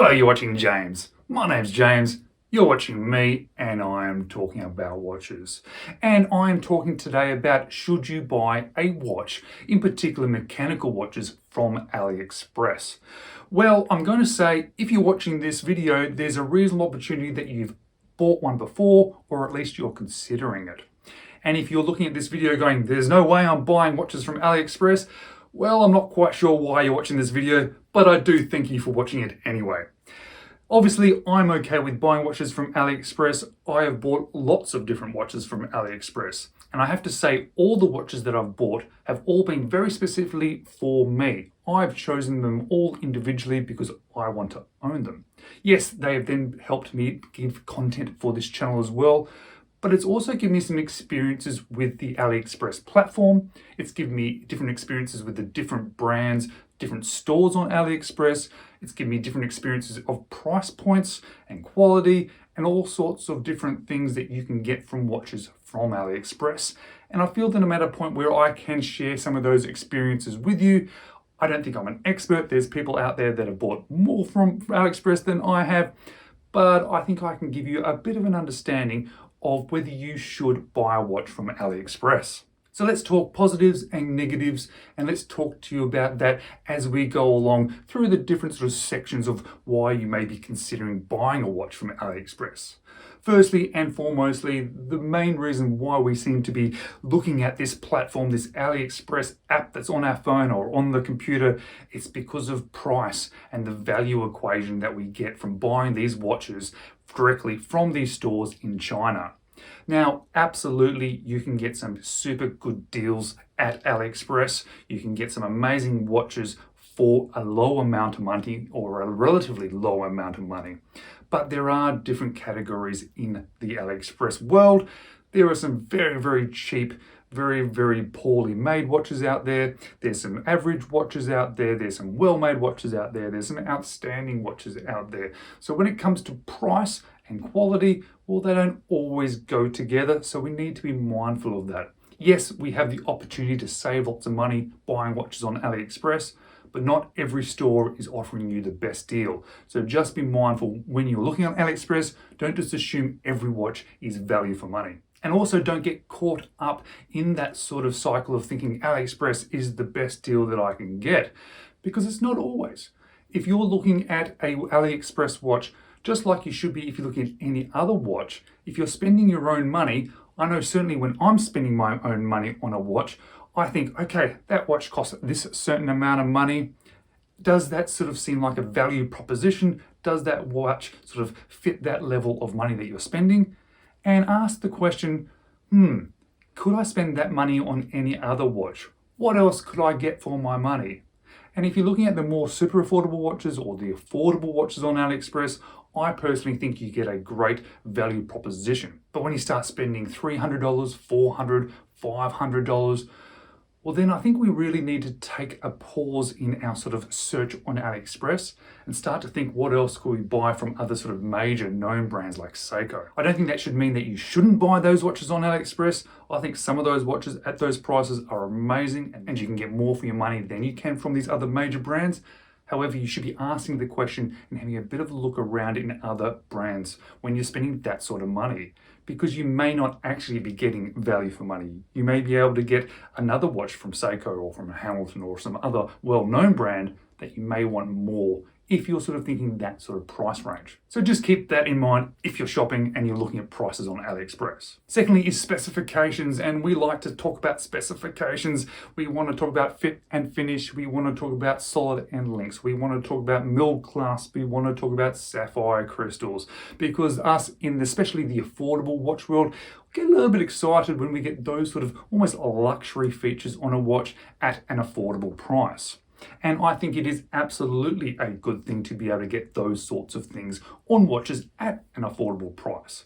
Hello, you're watching James. My name's James, you're watching me, and I am talking about watches. And I am talking today about should you buy a watch, in particular mechanical watches from Aliexpress. Well, I'm going to say if you're watching this video, there's a reasonable opportunity that you've bought one before, or at least you're considering it. And if you're looking at this video going, there's no way I'm buying watches from Aliexpress, well, I'm not quite sure why you're watching this video, but I do thank you for watching it anyway. Obviously, I'm okay with buying watches from Aliexpress. I have bought lots of different watches from Aliexpress. And I have to say, all the watches that I've bought have all been very specifically for me. I've chosen them all individually because I want to own them. Yes, they have then helped me give content for this channel as well, but it's also given me some experiences with the Aliexpress platform. It's given me different experiences with the different brands, different stores on Aliexpress. It's given me different experiences of price points and quality and all sorts of different things that you can get from watches from Aliexpress. And I feel that I'm at a point where I can share some of those experiences with you. I don't think I'm an expert. There's people out there that have bought more from Aliexpress than I have, but I think I can give you a bit of an understanding of whether you should buy a watch from Aliexpress. So let's talk positives and negatives, and let's talk to you about that as we go along through the different sort of sections of why you may be considering buying a watch from Aliexpress. Firstly and foremostly, the main reason why we seem to be looking at this platform, this Aliexpress app that's on our phone or on the computer, it's because of price and the value equation that we get from buying these watches directly from these stores in China. Now, absolutely, you can get some super good deals at Aliexpress. You can get some amazing watches for a low amount of money or a relatively low amount of money. But there are different categories in the Aliexpress world. There are some very, very cheap, very, very poorly made watches out there. There's some average watches out there. There's some well-made watches out there. There's some outstanding watches out there. So when it comes to price and quality, well, they don't always go together. So we need to be mindful of that. Yes, we have the opportunity to save lots of money buying watches on Aliexpress, but not every store is offering you the best deal. So just be mindful when you're looking on Aliexpress, don't just assume every watch is value for money. And also don't get caught up in that sort of cycle of thinking Aliexpress is the best deal that I can get, because it's not always. If you're looking at a Aliexpress watch, just like you should be if you're looking at any other watch, if you're spending your own money, I know certainly when I'm spending my own money on a watch, I think, okay, that watch costs this certain amount of money. Does that sort of seem like a value proposition? Does that watch sort of fit that level of money that you're spending? And ask the question, could I spend that money on any other watch? What else could I get for my money? And if you're looking at the more super affordable watches or the affordable watches on Aliexpress, I personally think you get a great value proposition. But when you start spending $300, $400, $500, well, then I think we really need to take a pause in our sort of search on Aliexpress and start to think what else could we buy from other sort of major known brands like Seiko. I don't think that should mean that you shouldn't buy those watches on Aliexpress. I think some of those watches at those prices are amazing and you can get more for your money than you can from these other major brands. However, you should be asking the question and having a bit of a look around in other brands when you're spending that sort of money, because you may not actually be getting value for money. You may be able to get another watch from Seiko or from Hamilton or some other well-known brand that you may want more if you're sort of thinking that sort of price range. So just keep that in mind if you're shopping and you're looking at prices on Aliexpress. Secondly is specifications, and we like to talk about specifications. We want to talk about fit and finish. We want to talk about solid and links. We want to talk about mill clasp. We want to talk about sapphire crystals, because us in especially the affordable watch world get a little bit excited when we get those sort of almost luxury features on a watch at an affordable price. And I think it is absolutely a good thing to be able to get those sorts of things on watches at an affordable price.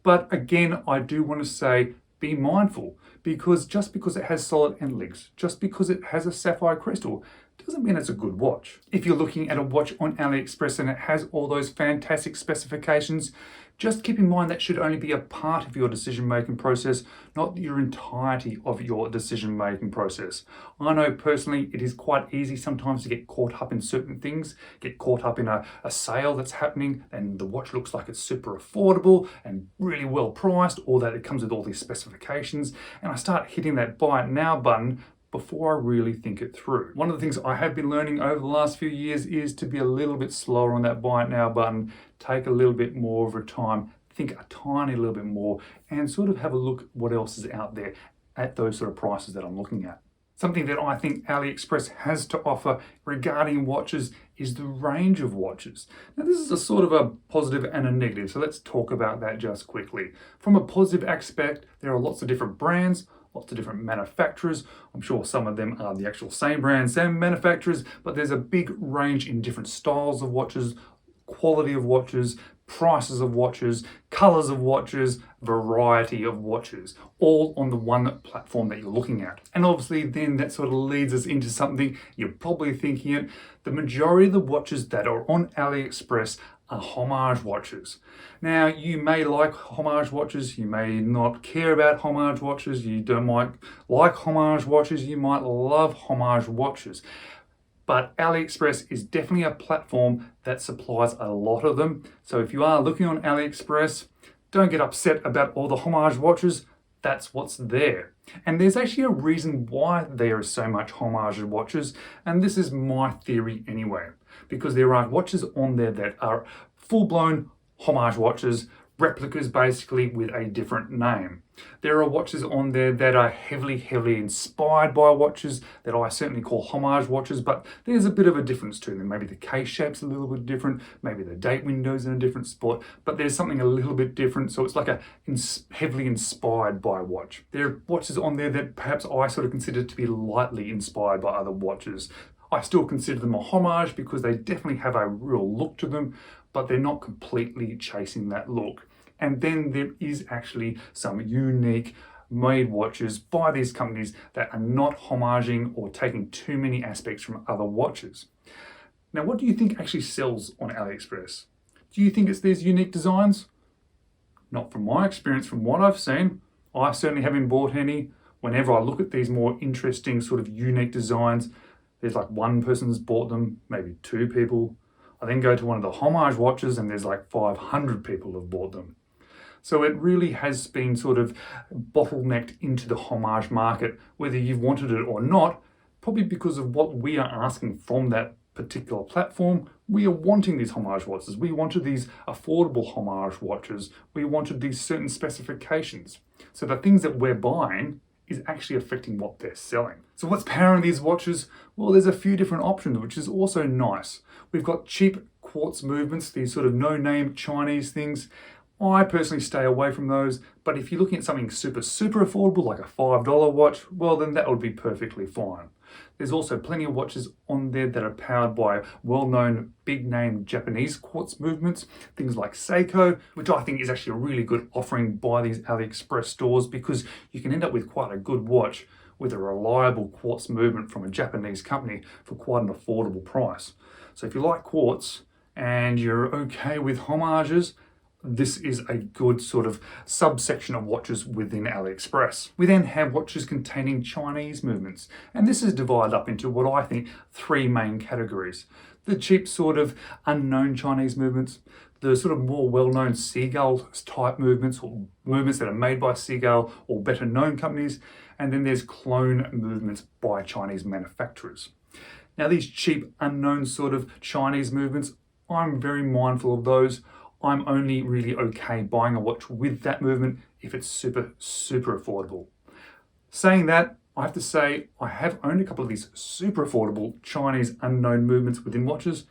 But again, I do want to say, be mindful, because just because it has solid end links, just because it has a sapphire crystal, doesn't mean it's a good watch. If you're looking at a watch on Aliexpress and it has all those fantastic specifications, Just keep in mind that should only be a part of your decision-making process, not your entirety of your decision-making process. I know personally it is quite easy sometimes to get caught up in certain things, get caught up in a sale that's happening and the watch looks like it's super affordable and really well priced, or that it comes with all these specifications, and I start hitting that buy it now button before I really think it through. One of the things I have been learning over the last few years is to be a little bit slower on that buy it now button, take a little bit more of a time, think a tiny little bit more, and sort of have a look what else is out there at those sort of prices that I'm looking at. Something that I think AliExpress has to offer regarding watches is the range of watches. Now this is a sort of a positive and a negative, so let's talk about that just quickly. From a positive aspect, there are lots of different brands, lots of different manufacturers. I'm sure some of them are the actual same brand, same manufacturers, but there's a big range in different styles of watches, quality of watches, prices of watches, colors of watches, variety of watches, all on the one platform that you're looking at. And obviously then that sort of leads us into something you're probably thinking it. The majority of the watches that are on AliExpress are homage watches. Now you may like homage watches, you may not care about homage watches, you don't like homage watches, you might love homage watches. But AliExpress is definitely a platform that supplies a lot of them. So if you are looking on AliExpress, don't get upset about all the homage watches. That's what's there. And there's actually a reason why there is so much homage watches. And this is my theory anyway, because there are watches on there that are full-blown homage watches, replicas basically with a different name. There are watches on there that are heavily inspired by watches that I certainly call homage watches, but there's a bit of a difference to them. Maybe the case shape's a little bit different, maybe the date window's in a different spot, but there's something a little bit different, so it's like a heavily inspired by watch. There are watches on there that perhaps I sort of consider to be lightly inspired by other watches. I still consider them a homage because they definitely have a real look to them, but they're not completely chasing that look. And then there is actually some unique made watches by these companies that are not homaging or taking too many aspects from other watches. Now, what do you think actually sells on AliExpress? Do you think it's these unique designs? Not from my experience, from what I've seen. I certainly haven't bought any. Whenever I look at these more interesting sort of unique designs, there's like one person's bought them, maybe two people. I then go to one of the homage watches and there's like 500 people have bought them. So it really has been sort of bottlenecked into the homage market, whether you've wanted it or not, probably because of what we are asking from that particular platform. We are wanting these homage watches. We wanted these affordable homage watches. We wanted these certain specifications. So the things that we're buying is actually affecting what they're selling. So what's powering these watches? Well, there's a few different options, which is also nice. We've got cheap quartz movements, these sort of no-name Chinese things. I personally stay away from those, but if you're looking at something super affordable, like a $5 watch, well then that would be perfectly fine. There's also plenty of watches on there that are powered by well-known big-name Japanese quartz movements, things like Seiko, which I think is actually a really good offering by these AliExpress stores, because you can end up with quite a good watch with a reliable quartz movement from a Japanese company for quite an affordable price. So if you like quartz and you're okay with homages, this is a good sort of subsection of watches within AliExpress. We then have watches containing Chinese movements, and this is divided up into what I think three main categories. The cheap sort of unknown Chinese movements, the sort of more well-known SEAGULL type movements, or movements that are made by SEAGULL or better known companies, and then there's clone movements by Chinese manufacturers. Now these cheap unknown sort of Chinese movements, I'm very mindful of those. I'm only really okay buying a watch with that movement if it's super affordable. Saying that, I have to say I have owned a couple of these super affordable Chinese unknown movements within watches,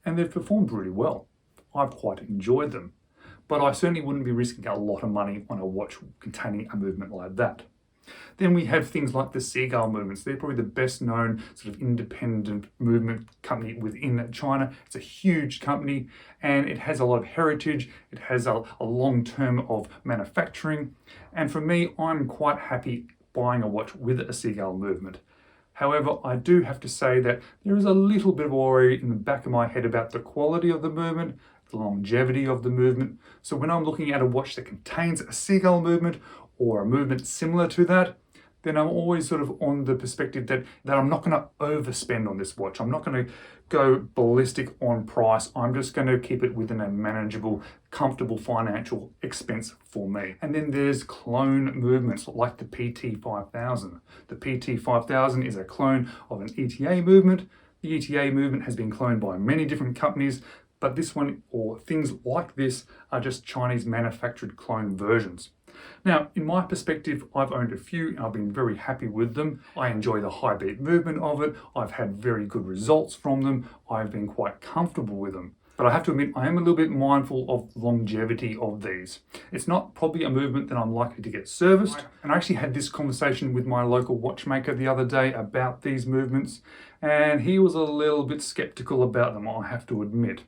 and they've performed really well. I've quite enjoyed them, but I certainly wouldn't be risking a lot of money on a watch containing a movement like that. Then we have things like the SEAGULL movements. They're probably the best known sort of independent movement company within China. It's a huge company and it has a lot of heritage. It has a long term of manufacturing. And for me, I'm quite happy buying a watch with a SEAGULL movement. However, I do have to say that there is a little bit of worry in the back of my head about the quality of the movement, the longevity of the movement. So when I'm looking at a watch that contains a SEAGULL movement or a movement similar to that, then I'm always sort of on the perspective that I'm not going to overspend on this watch. I'm not going to go ballistic on price. I'm just going to keep it within a manageable, comfortable financial expense for me. And then there's clone movements like the PT5000. The PT5000 is a clone of an ETA movement. The ETA movement has been cloned by many different companies, but this one, or things like this, are just Chinese manufactured clone versions. Now, in my perspective, I've owned a few and I've been very happy with them. I enjoy the high beat movement of it. I've had very good results from them. I've been quite comfortable with them. But I have to admit, I am a little bit mindful of the longevity of these. It's not probably a movement that I'm likely to get serviced. And I actually had this conversation with my local watchmaker the other day about these movements, and he was a little bit skeptical about them, I have to admit.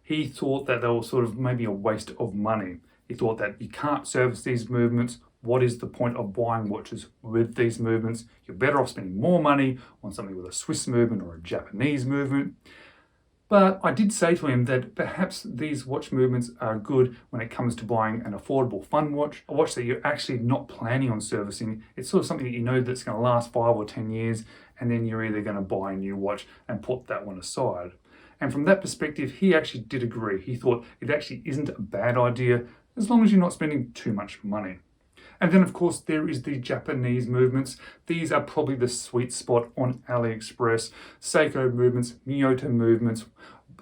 He thought that they were sort of maybe a waste of money. He thought that you can't service these movements. What is the point of buying watches with these movements? You're better off spending more money on something with a Swiss movement or a Japanese movement. But I did say to him that perhaps these watch movements are good when it comes to buying an affordable fun watch, a watch that you're actually not planning on servicing. It's sort of something that you know that's going to last 5 or 10 years, and then you're either going to buy a new watch and put that one aside. And from that perspective, he actually did agree. He thought it actually isn't a bad idea as long as you're not spending too much money. And then, of course, there is the Japanese movements. These are probably the sweet spot on Aliexpress. Seiko movements, Miyota movements,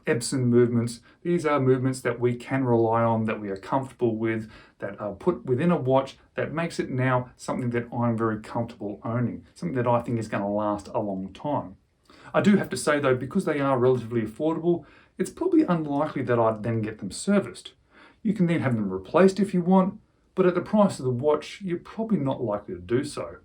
Epson movements. These are movements that we can rely on, that we are comfortable with, that are put within a watch that makes it now something that I'm very comfortable owning, something that I think is going to last a long time. I do have to say, though, because they are relatively affordable, it's probably unlikely that I'd then get them serviced. You can then have them replaced if you want, but at the price of the watch, you're probably not likely to do so.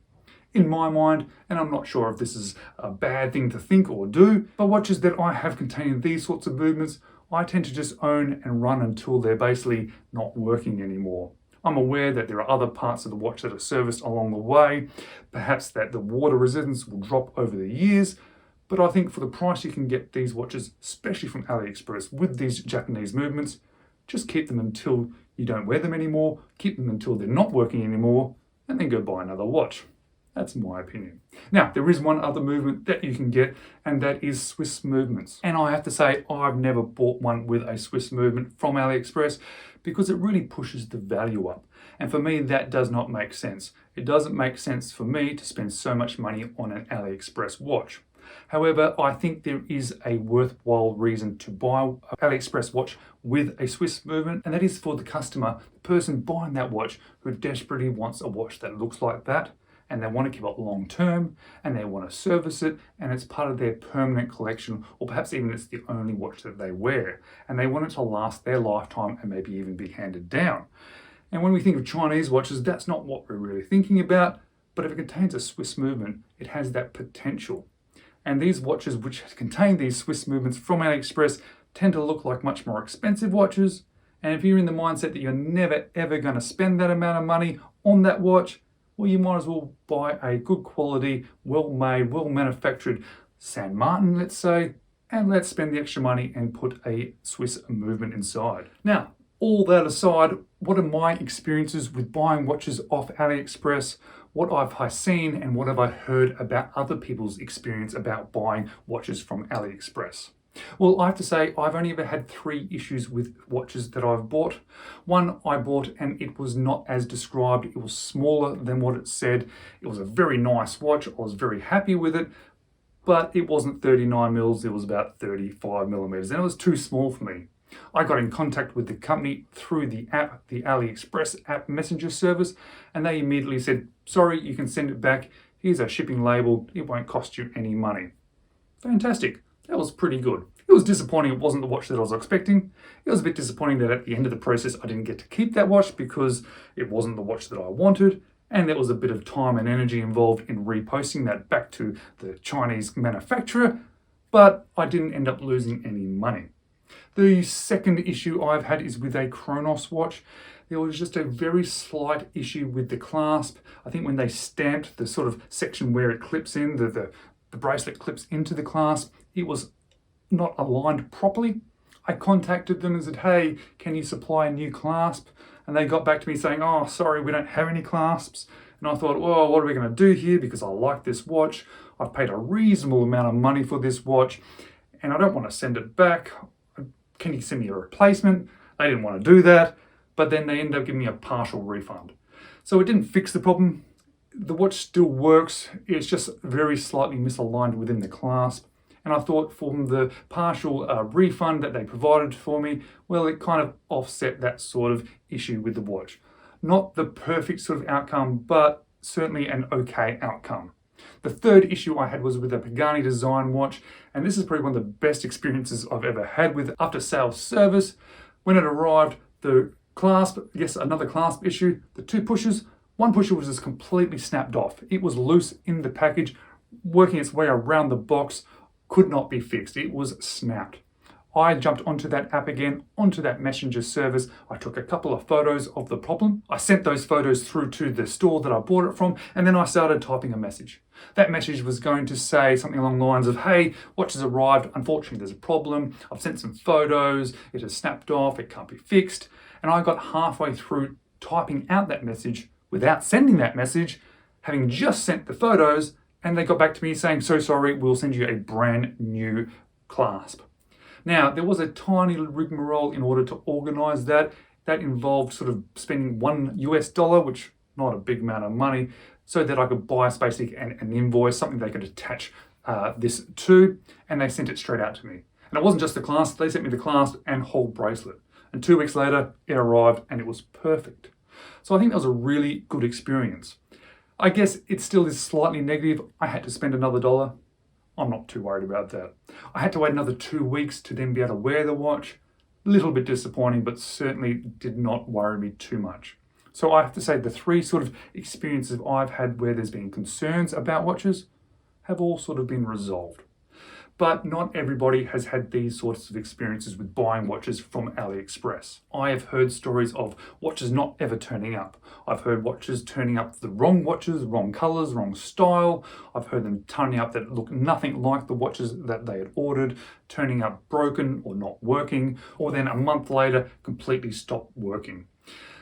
In my mind, and I'm not sure if this is a bad thing to think or do, but watches that I have containing these sorts of movements, I tend to just own and run until they're basically not working anymore. I'm aware that there are other parts of the watch that are serviced along the way, perhaps that the water resistance will drop over the years, but I think for the price you can get these watches, especially from AliExpress with these Japanese movements, just keep them until you don't wear them anymore, keep them until they're not working anymore, and then go buy another watch. That's my opinion. Now, there is one other movement that you can get, and that is Swiss movements. And I have to say, I've never bought one with a Swiss movement from AliExpress because it really pushes the value up. And for me, that does not make sense. It doesn't make sense for me to spend so much money on an AliExpress watch. However, I think there is a worthwhile reason to buy an AliExpress watch with a Swiss movement, and that is for the customer, the person buying that watch who desperately wants a watch that looks like that, and they want to keep it long term, and they want to service it, and it's part of their permanent collection, or perhaps even it's the only watch that they wear, and they want it to last their lifetime and maybe even be handed down. And when we think of Chinese watches, that's not what we're really thinking about, but if it contains a Swiss movement, it has that potential. And these watches which contain these Swiss movements from AliExpress tend to look like much more expensive watches. And if you're in the mindset that you're never ever going to spend that amount of money on that watch, well, you might as well buy a good quality, well-made, well-manufactured San Martin, let's say, and let's spend the extra money and put a Swiss movement inside. Now, all that aside, what are my experiences with buying watches off AliExpress? What have I seen and what have I heard about other people's experience about buying watches from AliExpress? Well, I have to say I've only ever had 3 issues with watches that I've bought. One I bought and it was not as described. It was smaller than what it said. It was a very nice watch. I was very happy with it, but it wasn't 39 mils. It was about 35 millimeters and it was too small for me. I got in contact with the company through the app, the AliExpress app messenger service, and they immediately said, sorry, you can send it back. Here's a shipping label. It won't cost you any money. Fantastic. That was pretty good. It was disappointing it wasn't the watch that I was expecting. It was a bit disappointing that at the end of the process I didn't get to keep that watch because it wasn't the watch that I wanted, and there was a bit of time and energy involved in reposting that back to the Chinese manufacturer, but I didn't end up losing any money. The second issue I've had is with a Cronos watch. There was just a very slight issue with the clasp. I think when they stamped the sort of section where it clips in, the bracelet clips into the clasp, it was not aligned properly. I contacted them and said, hey, can you supply a new clasp? And they got back to me saying, oh, sorry, we don't have any clasps. And I thought, well, what are we going to do here? Because I like this watch. I've paid a reasonable amount of money for this watch and I don't want to send it back. Can you send me a replacement? They didn't want to do that, but then they ended up giving me a partial refund. So it didn't fix the problem. The watch still works. It's just very slightly misaligned within the clasp. And I thought from the partial refund that they provided for me, well, it kind of offset that sort of issue with the watch. Not the perfect sort of outcome, but certainly an okay outcome. The third issue I had was with a Pagani Design watch, and this is probably one of the best experiences I've ever had with after sales service. When it arrived, the clasp, yes, another clasp issue, the two pushers, one pusher was just completely snapped off. It was loose in the package, working its way around the box, could not be fixed. It was snapped. I jumped onto that app again, onto that messenger service. I took a couple of photos of the problem. I sent those photos through to the store that I bought it from, and then I started typing a message. That message was going to say something along the lines of, hey, watch has arrived. Unfortunately, there's a problem. I've sent some photos. It has snapped off. It can't be fixed. And I got halfway through typing out that message without sending that message, having just sent the photos, and they got back to me saying, so sorry, we'll send you a brand new clasp. Now, there was a tiny rigmarole in order to organize that. That involved sort of spending $1, which not a big amount of money, so that I could buy basically an invoice, something they could attach this to, and they sent it straight out to me. And it wasn't just the clasp, they sent me the clasp and whole bracelet. And 2 weeks later, it arrived and it was perfect. So I think that was a really good experience. I guess it still is slightly negative. I had to spend another $1. I'm not too worried about that. I had to wait another 2 weeks to then be able to wear the watch. A little bit disappointing, but certainly did not worry me too much. So I have to say the three sort of experiences I've had where there's been concerns about watches have all sort of been resolved. But not everybody has had these sorts of experiences with buying watches from Aliexpress. I have heard stories of watches not ever turning up. I've heard watches turning up the wrong watches, wrong colors, wrong style. I've heard them turning up that look nothing like the watches that they had ordered, turning up broken or not working, or then a month later completely stopped working.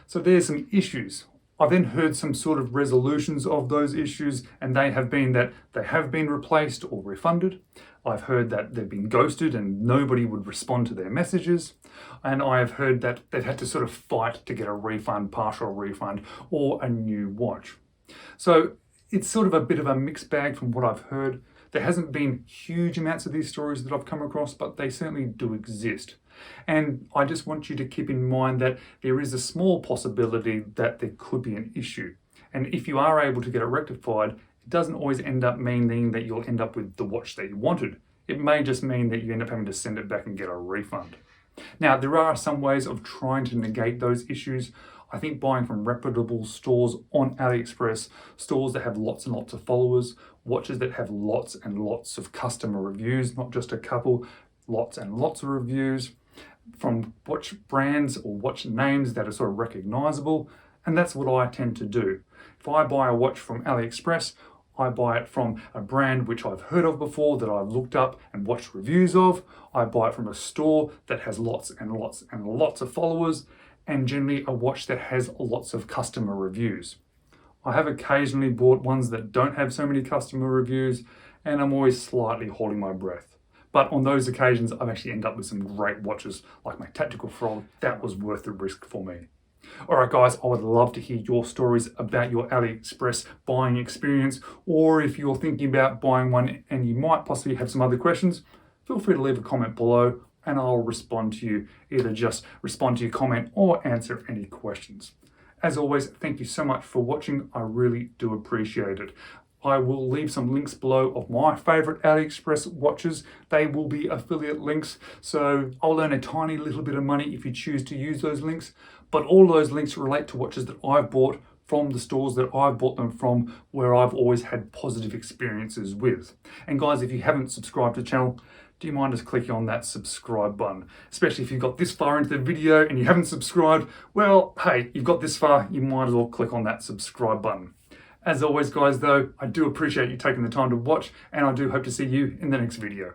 So there's some issues. I've then heard some sort of resolutions of those issues, and they have been that they have been replaced or refunded. I've heard that they've been ghosted and nobody would respond to their messages. And I have heard that they've had to sort of fight to get a refund, partial refund, or a new watch. So it's sort of a bit of a mixed bag from what I've heard. There hasn't been huge amounts of these stories that I've come across, but they certainly do exist. And I just want you to keep in mind that there is a small possibility that there could be an issue. And if you are able to get it rectified, it doesn't always end up meaning that you'll end up with the watch that you wanted. It may just mean that you end up having to send it back and get a refund. Now, there are some ways of trying to negate those issues. I think buying from reputable stores on AliExpress, stores that have lots and lots of followers, watches that have lots and lots of customer reviews, not just a couple, lots and lots of reviews, from watch brands or watch names that are sort of recognizable. And that's what I tend to do. If I buy a watch from AliExpress, I buy it from a brand which I've heard of before, that I've looked up and watched reviews of. I buy it from a store that has lots and lots and lots of followers, and generally a watch that has lots of customer reviews. I have occasionally bought ones that don't have so many customer reviews, and I'm always slightly holding my breath. But on those occasions, I've actually ended up with some great watches, like my Tactical Frog. That was worth the risk for me. All right, guys, I would love to hear your stories about your AliExpress buying experience, or if you're thinking about buying one and you might possibly have some other questions, feel free to leave a comment below and I'll respond to you, either just respond to your comment or answer any questions. As always, thank you so much for watching. I really do appreciate it. I will leave some links below of my favorite AliExpress watches. They will be affiliate links, so I'll earn a tiny little bit of money if you choose to use those links. But all those links relate to watches that I've bought from the stores that I've bought them from, where I've always had positive experiences with. And guys, if you haven't subscribed to the channel, do you mind just clicking on that subscribe button? Especially if you've got this far into the video and you haven't subscribed, well, hey, you've got this far, you might as well click on that subscribe button. As always, guys, though, I do appreciate you taking the time to watch, and I do hope to see you in the next video.